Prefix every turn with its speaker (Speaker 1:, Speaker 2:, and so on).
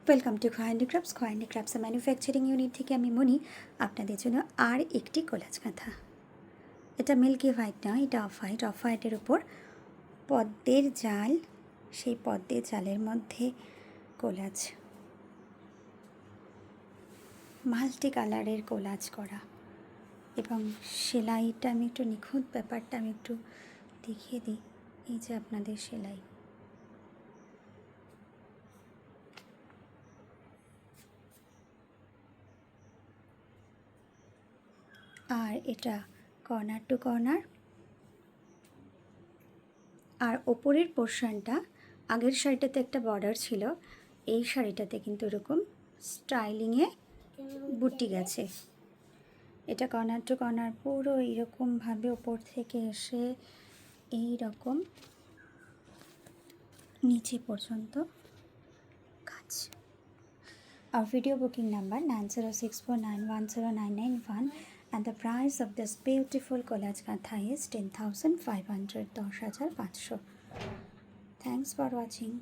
Speaker 1: Welcome to খোয়াইন্ডি crafts manufacturing unit থেকে আমি মনি আপনাদের জন্য আর একটি কোলাজ কাঁথা। এটা মিল্কি হোয়াইট নয়, এটা অফ হোয়াইটের ওপর পদ্মের জাল, সেই পদ্মের জালের মধ্যে কোলাজ, মাল্টি কালারের কোলাজ করা, এবং সেলাইটা আমি একটু নিখুঁত ব্যাপারটা আমি একটু দেখিয়ে দিই। এই যে আপনাদের সেলাই, আর এটা কর্নার টু কর্নার, আর ওপরের পোর্শনটা আগের শাড়িটাতে একটা বর্ডার ছিল, এই শাড়িটাতে কিন্তু এরকম স্টাইলিংয়ে বুটি গেছে। এটা কর্নার টু কর্নার পুরো এইরকমভাবে ওপর থেকে এসে এই রকম নিচে পর্যন্ত কাজ। Our video booking number 9064910991 and the price of this beautiful collage kantha is 10,500 10,500. Thanks for watching.